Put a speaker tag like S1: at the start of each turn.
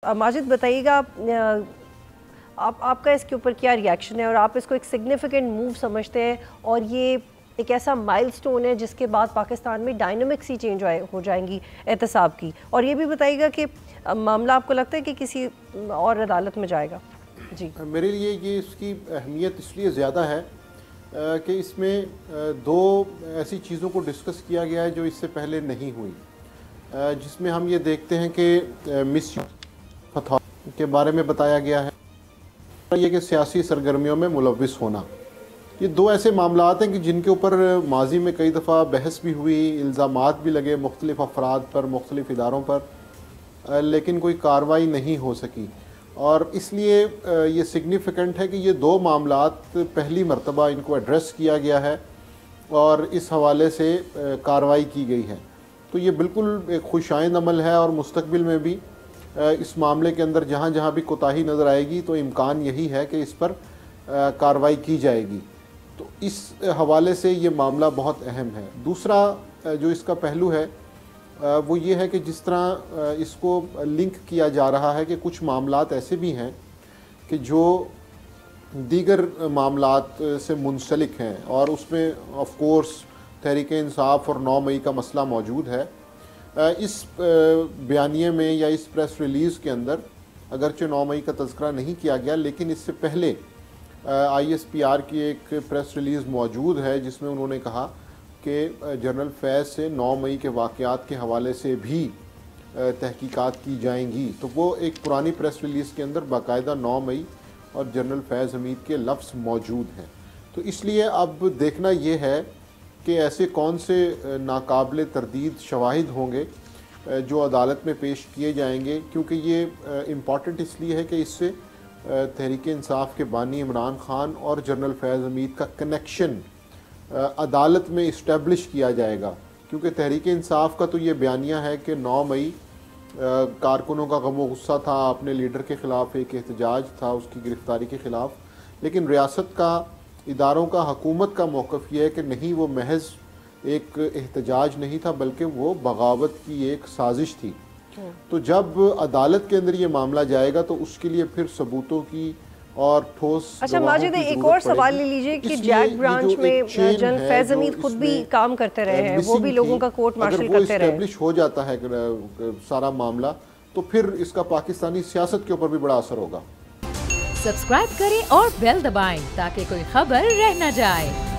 S1: माजिद बताइएगा आप आपका इसके ऊपर क्या रिएक्शन है और आप इसको एक सिग्निफिकेंट मूव समझते हैं और ये एक ऐसा माइलस्टोन है जिसके बाद पाकिस्तान में डायनामिक्स ही चेंज हो जाएंगी एहतसाब की। और ये भी बताइएगा कि मामला आपको लगता है कि किसी और अदालत में जाएगा? जी,
S2: मेरे लिए ये इसकी अहमियत इसलिए ज़्यादा है कि इसमें दो ऐसी चीज़ों को डिस्कस किया गया है जो इससे पहले नहीं हुई, जिसमें हम ये देखते हैं कि मिसयूज़ के बारे में बताया गया है, ये कि सियासी सरगर्मियों में मुलव्विस होना। ये दो ऐसे मामलात हैं कि जिनके ऊपर माजी में कई दफ़ा बहस भी हुई, इल्ज़ामात भी लगे मुख्तलिफ़ अफराद पर, मुख्तलिफ़ इदारों पर, लेकिन कोई कार्रवाई नहीं हो सकी। और इसलिए ये सिग्निफ़िकेंट है कि ये दो मामलात पहली मरतबा इनको एड्रेस किया गया है और इस हवाले से कार्रवाई की गई है। तो ये बिल्कुल एक खुशाइंद अमल है और मुस्तकबिल में भी इस मामले के अंदर जहाँ जहाँ भी कोताही नज़र आएगी तो इम्कान यही है कि इस पर कार्रवाई की जाएगी। तो इस हवाले से ये मामला बहुत अहम है। दूसरा जो इसका पहलू है वो ये है कि जिस तरह इसको लिंक किया जा रहा है कि कुछ मामलात ऐसे भी हैं कि जो दीगर मामलात से मुंसलिक हैं और उसमें ऑफ कोर्स तहरीक इंसाफ और 9 मई का मसला मौजूद है। इस बयानिए में या इस प्रेस रिलीज़ के अंदर अगरचे 9 मई का तज़किरा नहीं किया गया, लेकिन इससे पहले ISPR की एक प्रेस रिलीज़ मौजूद है जिसमें उन्होंने कहा कि जनरल फैज़ से 9 मई के वाक़यात के हवाले से भी तहकीकात की जाएंगी। तो वो एक पुरानी प्रेस रिलीज़ के अंदर बाकायदा 9 मई और जनरल फैज़ हमीद के लफ्ज़ मौजूद हैं। तो इसलिए अब देखना ये है कि ऐसे कौन से नाकाबिले तरदीद शवाहिद होंगे जो अदालत में पेश किए जाएंगे, क्योंकि ये इम्पॉर्टेंट इसलिए है कि इससे तहरीक इंसाफ के बानी इमरान खान और जनरल फैज़ हमीद का कनेक्शन अदालत में इस्टेब्लिश किया जाएगा। क्योंकि तहरीक इंसाफ का तो ये बयानिया है कि 9 मई कारकुनों का गम व गुस्सा था, अपने लीडर के ख़िलाफ़ एक एहतजाज था उसकी गिरफ़्तारी के ख़िलाफ़, लेकिन रियासत का, इदारों का, हुकूमत का मौक़िफ़ ये है कि नहीं, वो महज एक एहतजाज नहीं था बल्कि वो बगावत की एक साजिश थी। तो जब अदालत के अंदर ये मामला जाएगा तो उसके लिए फिर सबूतों की और ठोस।
S1: अच्छा माजिद, एक और सवाल ले लीजिए कि जैक ब्रांच में जनरल फैज़ हमीद खुद भी काम करते रहे हैं, वो भी लोगों का कोर्ट मार्शल करते रहे।
S2: एस्टेब्लिश हो जाता है सारा मामला तो फिर इसका पाकिस्तानी सियासत के ऊपर भी बड़ा असर होगा।
S3: सब्सक्राइब करें और बेल दबाएं ताकि कोई खबर रह न जाए।